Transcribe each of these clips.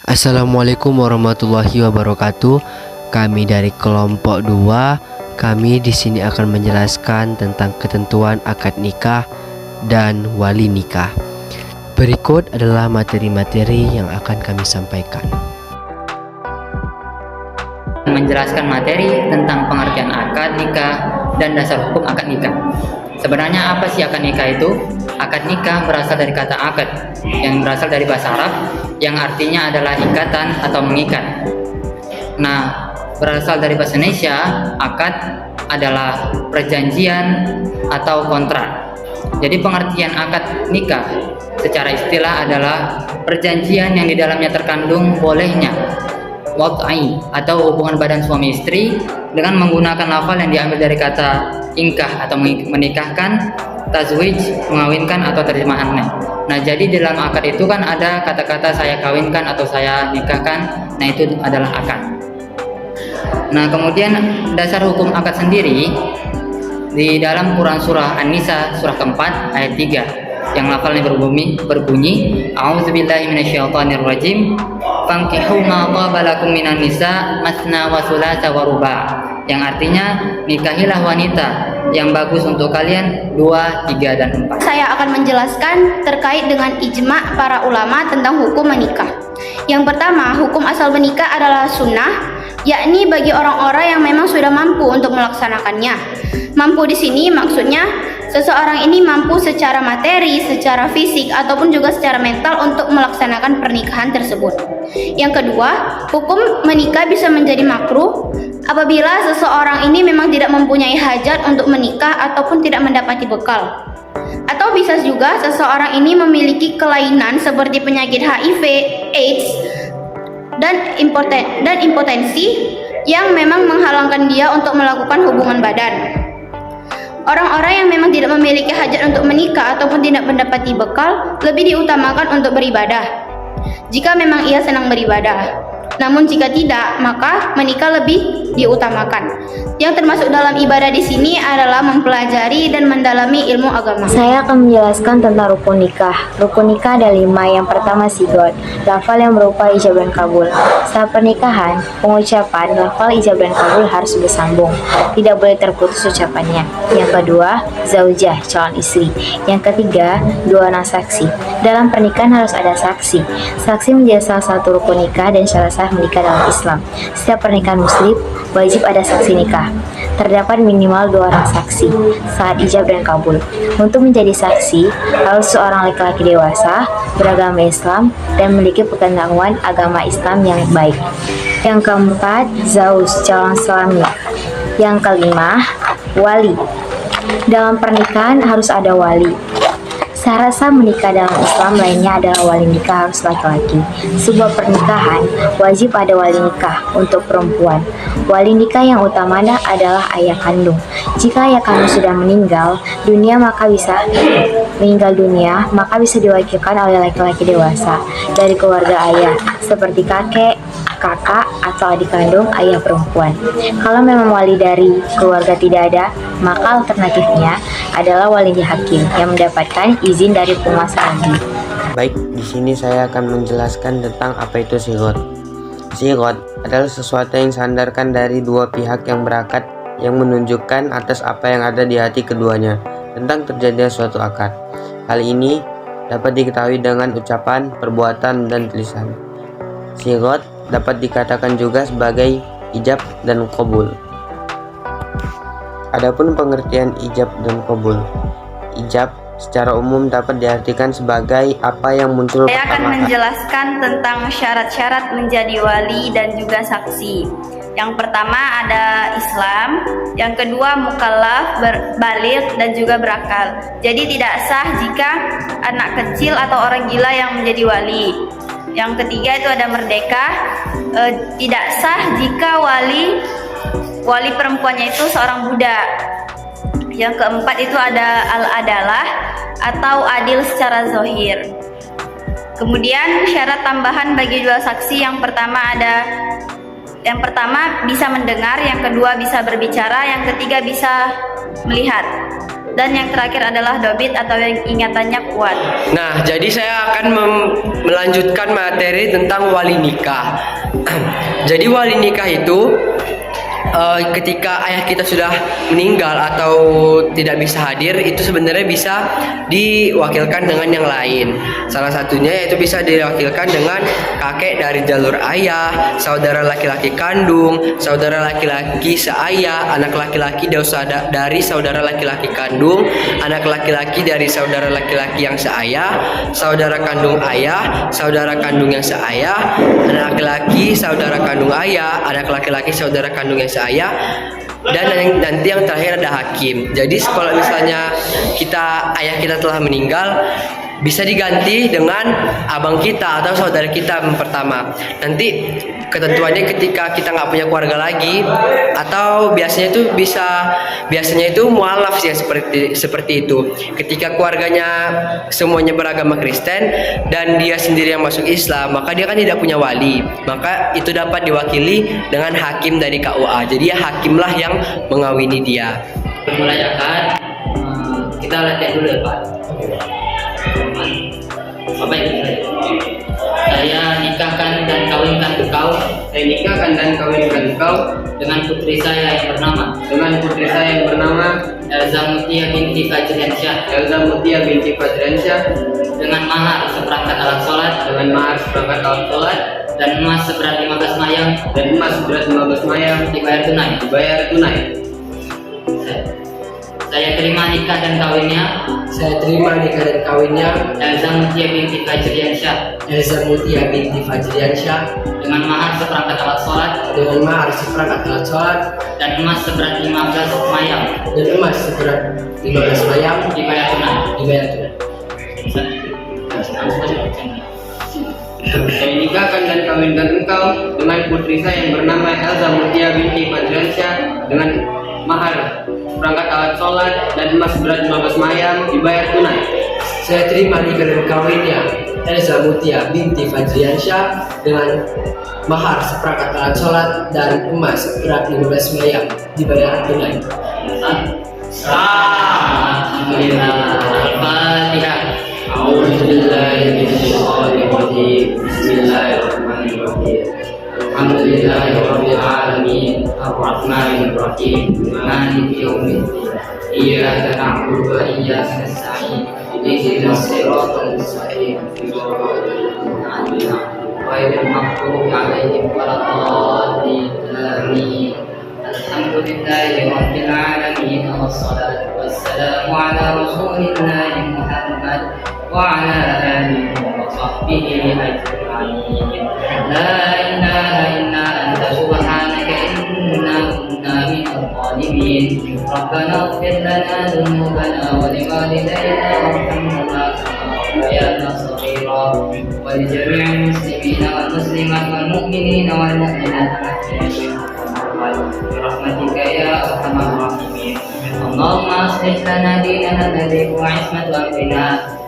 Assalamualaikum warahmatullahi wabarakatuh. Kami dari kelompok 2, kami di sini akan menjelaskan tentang ketentuan akad nikah dan wali nikah. Berikut adalah materi-materi yang akan kami sampaikan. Menjelaskan materi tentang pengertian akad nikah dan dasar hukum akad nikah. Sebenarnya apa sih akad nikah itu? Akad nikah berasal dari kata akad yang berasal dari bahasa Arab yang artinya adalah ikatan atau mengikat. Nah, berasal dari bahasa Indonesia, akad adalah perjanjian atau kontrak. Jadi pengertian akad nikah secara istilah adalah perjanjian yang di dalamnya terkandung bolehnya wad'i atau hubungan badan suami istri dengan menggunakan lafal yang diambil dari kata ingkah atau menikahkan, tazwij mengawinkan atau terjemahannya. Nah, jadi dalam akad itu kan ada kata-kata saya kawinkan atau saya nikahkan. Nah, itu adalah akad. Nah, kemudian dasar hukum akad sendiri di dalam Quran surah An-Nisa surah keempat ayat 3 yang lafalnya berbunyi A'udzubillahi minasyaitonirrajim fankihu ma taba lakum minan nisa masna wa thulatsa wa ruba', yang artinya nikahilah wanita yang bagus untuk kalian 2, 3, dan 4. Saya akan menjelaskan terkait dengan ijma' para ulama tentang hukum menikah. Yang pertama, hukum asal menikah adalah sunnah, yakni bagi orang-orang yang memang sudah mampu untuk melaksanakannya. Mampu di sini maksudnya seseorang ini mampu secara materi, secara fisik, ataupun juga secara mental untuk melaksanakan pernikahan tersebut. Yang kedua, hukum menikah bisa menjadi makruh apabila seseorang ini memang tidak mempunyai hajat untuk menikah ataupun tidak mendapati bekal. Atau bisa juga seseorang ini memiliki kelainan seperti penyakit HIV, AIDS, dan impotensi yang memang menghalangkan dia untuk melakukan hubungan badan. Orang-orang yang memang tidak memiliki hajat untuk menikah ataupun tidak mendapati bekal lebih diutamakan untuk beribadah jika memang ia senang beribadah. Namun jika tidak, maka menikah lebih diutamakan. Yang termasuk dalam ibadah di sini adalah mempelajari dan mendalami ilmu agama. Saya akan menjelaskan tentang rukun nikah. Rukun nikah ada 5. Yang pertama sigot, lafal yang berupa ijab dan kabul. Saat pernikahan, pengucapan lafal ijab dan kabul harus bersambung, tidak boleh terputus ucapannya. Yang kedua, zaujah, calon istri. Yang ketiga, 2 orang saksi. Dalam pernikahan harus ada saksi. Saksi menjadi salah satu rukun nikah dan syarat sah menikah dalam Islam. Setiap pernikahan muslim wajib ada saksi nikah. Terdapat minimal 2 orang saksi saat ijab dan kabul. Untuk menjadi saksi harus seorang laki-laki dewasa, beragama Islam, dan memiliki pengetahuan agama Islam yang baik. Yang keempat, zauj, calon suami. Yang kelima, wali. Dalam pernikahan harus ada wali. Syarat sah menikah dalam Islam lainnya adalah wali nikah harus laki-laki. Sebuah pernikahan wajib ada wali nikah untuk perempuan. Wali nikah yang utama adalah ayah kandung. Jika ayah kandung sudah meninggal dunia maka bisa diwakilkan oleh laki-laki dewasa dari keluarga ayah seperti kakek, kakak, atau adik kandung ayah perempuan. Kalau memang wali dari keluarga tidak ada, maka alternatifnya adalah wali hakim yang mendapatkan izin dari penguasa negeri. Baik, di sini saya akan menjelaskan tentang apa itu sigot. Sigot adalah sesuatu yang sandarkan dari 2 pihak yang berakad yang menunjukkan atas apa yang ada di hati keduanya tentang terjadinya suatu akad. Hal ini dapat diketahui dengan ucapan, perbuatan, dan tulisan. Sigot dapat dikatakan juga sebagai ijab dan qabul. Adapun pengertian ijab dan qabul. Ijab secara umum dapat diartikan sebagai apa yang muncul Saya akan pertama kali. menjelaskan tentang syarat-syarat menjadi wali dan juga saksi. Yang pertama ada Islam, yang kedua mukallaf, baligh, dan juga berakal. Jadi tidak sah jika anak kecil atau orang gila yang menjadi wali. Yang ketiga itu ada merdeka, tidak sah jika wali perempuannya itu seorang budak. Yang keempat itu ada al-adalah atau adil secara zahir. Kemudian syarat tambahan bagi 2 saksi, yang pertama ada Yang pertama bisa mendengar, yang kedua bisa berbicara, yang ketiga bisa melihat. Dan yang terakhir adalah dobit atau yang ingatannya kuat. Nah, jadi saya akan melanjutkan materi tentang wali nikah. Jadi wali nikah itu ketika ayah kita sudah meninggal atau tidak bisa hadir, itu sebenarnya bisa diwakilkan dengan yang lain. Salah satunya yaitu bisa diwakilkan dengan kakek dari jalur ayah, saudara laki-laki kandung, saudara laki-laki seayah, anak laki-laki dari saudara laki-laki kandung, anak laki-laki dari saudara laki-laki yang seayah, saudara kandung ayah, saudara kandung yang seayah, anak laki-laki saudara kandung ayah, anak laki-laki saudara kandung yang seayah, dan nanti yang terakhir ada hakim. Jadi kalau misalnya ayah kita telah meninggal, bisa diganti dengan abang kita atau saudara kita yang pertama. Nanti ketentuannya ketika kita nggak punya keluarga lagi, atau biasanya itu mualaf sih seperti itu. Ketika keluarganya semuanya beragama Kristen dan dia sendiri yang masuk Islam, maka dia kan tidak punya wali. Maka itu dapat diwakili dengan hakim dari KUA. Jadi ya hakimlah yang mengawini dia. Mulai akad, kita latihan dulu ya Pak. Apa itu? Saya nikahkan dan kawinkan engkau. Saya nikahkan dan kawinkan engkau dengan putri saya yang bernama Elza Mutia binti Fajriansyah dengan mahar seperangkat alat sholat dan emas seberat 15 mayang dibayar tunai. Saya terima nikah dan kawinnya Elza Mutia binti Fajriansyah dengan mahar seperangkat alat sholat dan emas seberat 15 mayang dibayar tunai. Saya nikahkan dan kawinkan engkau dengan putri saya yang bernama Elza Mutia binti Fajriansyah dengan mahar seperangkat alat sholat dan emas seberat 15 mayang dibayar tunai. Saya terima nikah dan kawinnya Elza Mutia binti Fajriansyah dengan mahar seperangkat alat sholat dan emas seberat 15 mayang dibayar tunai. Alhamdulillah. Al-Fatihah. A'udzubillahi minasyaitonir rajim. Bismillahirrahmanirrahim. Alhamdulillahirabbil alamin. Arrahmanir rahim. Maliki yaumiddin. Iyyaka na'budu wa iyyaka nasta'in. Ihdinas siratal mustaqim. Ghairil maghdubi 'alaihim waladdallin. Amin. Alhamdulillahi rabbil alamin. Wassalatu wassalamu ala rasulillahi Muhammad wa ala alihi wa sahbihi ajma'in. La ilaha illa anta subhanaka inna kunna minadh dhalimin. Rabbana ighfir lana dhunubana wa liwalidayna warhamhuma kama rabbayana shaghira wa li jami'il muslimina wal muslimat wal mu'minina wal mu'minat برحمتك يا أرحم الراحمين. اللهم أصلح لنا ديننا الذي هو عصمة أمرنا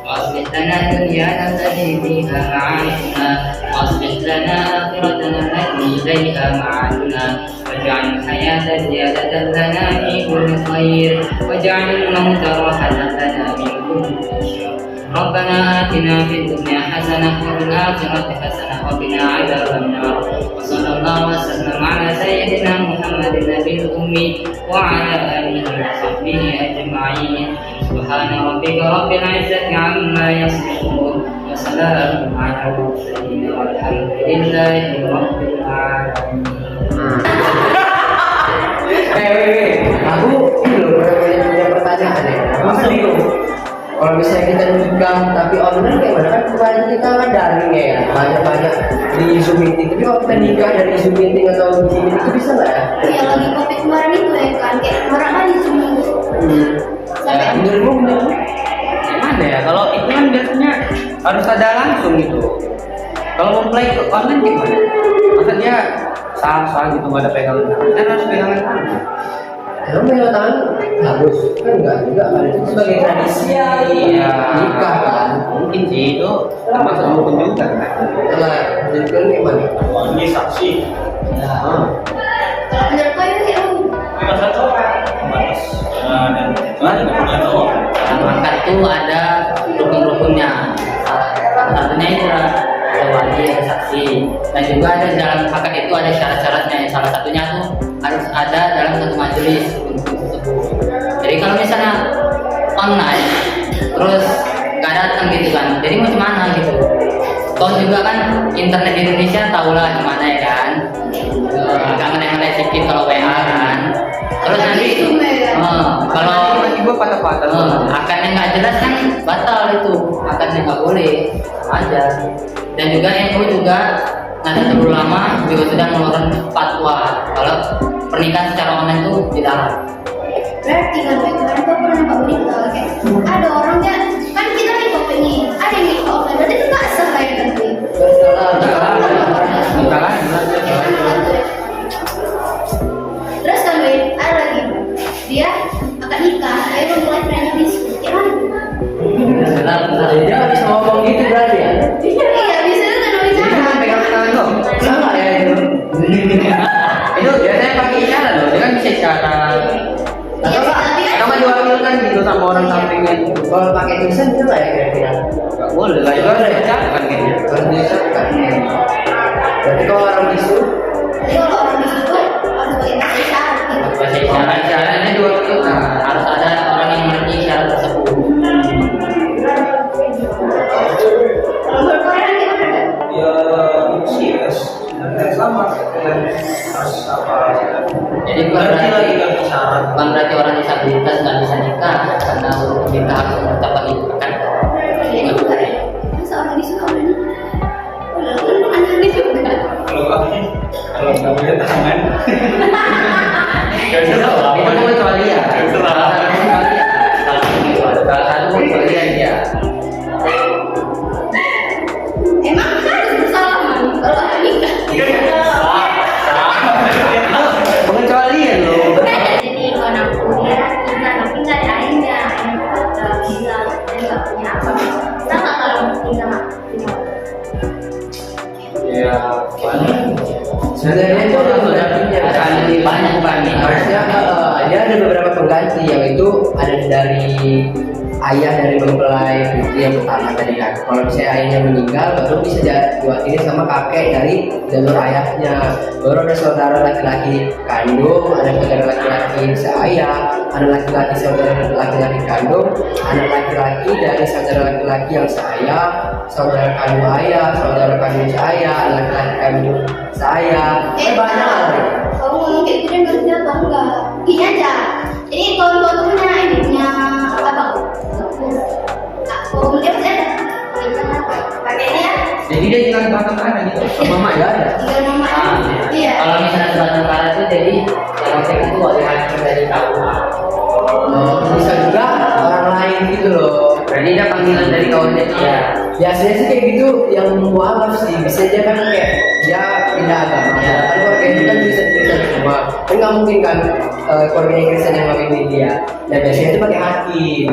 وأصلح لنا دنيانا التي فيها معاشنا وأصلح لنا آخرتنا التي إليها معادنا واجعل الحياة زيادة لنا في كل خير واجعل الموت راحة لنا من كل شر. ربنا آتنا في الدنيا حسنة وفي الآخرة حسنة وقنا عذاب النار. وصلى الله وسلم على سيدنا محمد النبي الأمي وعلى آله وصحبه أجمعين. سبحان ربك رب العزة عما يصفون وسلام على المرسلين والحمد لله رب العالمين. Aku punya pertanyaan ya. Kalau misalnya kita nikah tapi online kayak mana kan kemarin kita kan daring ya, banyak di Zoom meeting. Tapi kalau kita nikah dari Zoom meeting atau Zoom meeting itu bisa nggak ya? Ya lagi COVID kemarin itu ya kan, kayak orang kan di Zoom. Menurutmu Gimana ya? Kalau itu kan biasanya harus ada langsung gitu. Kalau memulai ke online gimana? Maksudnya sah gitu nggak ada pegangan tangan. Kan harus pegangan tangan. Emang pegang tangan harus kan enggak juga kan itu sebagai tradisi nikah kan. Mungkin sih itu termasuk rukun juga kan. Kalau jadi kan gimana? Ini saksi. Ya, Kalau menurut kau itu siapa? Dalam akad itu ada rukun-rukunnya. Salah satunya itu ada wali, ada saksi, dan juga ada dalam akad itu ada syarat-syaratnya. Salah satunya tuh harus ada dalam satu majelis rukun tersebut. Jadi kalau misalnya online terus nggak datang gitu kan, jadi mau gimana gitu? Kau juga kan internet di Indonesia tahulah gimana ya kan, agak aneh-aneh sedikit kalau WA kan. Terus nanti kalau Tiba-tiba patah-patah. akadnya nggak jelas kan batal itu, akadnya nggak boleh aja. Dan juga NU juga Nahdlatul Ulama juga sudah mengeluarkan fatwa kalau pernikahan secara online itu dilarang. Berarti kan kemarin kau pernah nampak berita kayak ada orang kan kita nih kau pengen ada yang nikah online, berarti itu nggak sah kayak gitu. Terus kan Win, ada lagi dia akad nikah, dia memulai trennya bisnis. Gimana? Dia bisa ngomong gitu berarti ya? Iya, bisa itu kan bicara. Pegang tangan dong. Sama ya itu. Itu biasanya pakai isyarat loh, dia kan bisa isyarat. Iya, tapi kan Atau nggak diwakilkan gitu sama orang sampingnya. Kalau pakai tulisan bisa nggak ya kira-kira? Nggak boleh lah, itu ada isyarat kan kayaknya. Harus diucapkan. Berarti kalau orang bisu, jadi kalau orang di situ harus pakai bahasa isyarat gitu. Bahasa isyarat, syaratnya diwakilkan, harus ada orang yang mengerti isyarat tersebut. Kalau menurut kalian gimana? Ya sih sama dengan Jadi bukan berarti orang disabilitas nggak bisa nikah karena kita harus menetapkan itu kan? Iya juga ya. Masa orang di situ udah nikah? Udah aneh juga. kalau nggak punya tangan Itu pengecualian. Salah satu pengecualian dia. Emang harus bersalaman kalau ada nikah. Pengecualian loh. Jadi kalau aku dia nikah tapi nggak ada airnya, bilang dan nggak punya apa. Sama kalau nikah punya. ya sebenarnya itu sudah punya Banyak banget. harusnya dia ada beberapa pengganti yang itu ada dari ayah dari mempelai putri yang pertama tadi kan. Kalau misalnya ayahnya meninggal baru bisa diwakili sama kakek dari jalur ayahnya. Baru ada saudara laki-laki kandung, ada saudara laki-laki seayah, ada laki-laki saudara laki-laki kandung, ada laki-laki dari saudara laki-laki yang seayah, saudara kandung ayah, saudara kandung seayah, laki-laki kandung seayah. Banyak. Kamu ngomong kayak gitu dia ngerti atau enggak? Gini aja. Jadi kalau kau tuh punya ini punya apa? Kalau dia pasti ada. Pakai ini ya. Jadi dia tinggal di belakang kanan gitu. Sama mama ya ada. Tinggal nama iya. Kalau misalnya surat negara itu jadi yang penting itu wali hakim dari KUA. Bisa juga orang lain gitu loh. Berarti dia panggilan dari kawannya dia. Ya. Biasanya sih kayak gitu yang mualaf sih. Bisa aja kan kayak dia pindah agama. Ya. Kan keluarga itu kan bisa Kristen semua. Kan nggak mungkin kan keluarga yang Kristen yang ngawinin dia. Dan biasanya itu pakai hakim.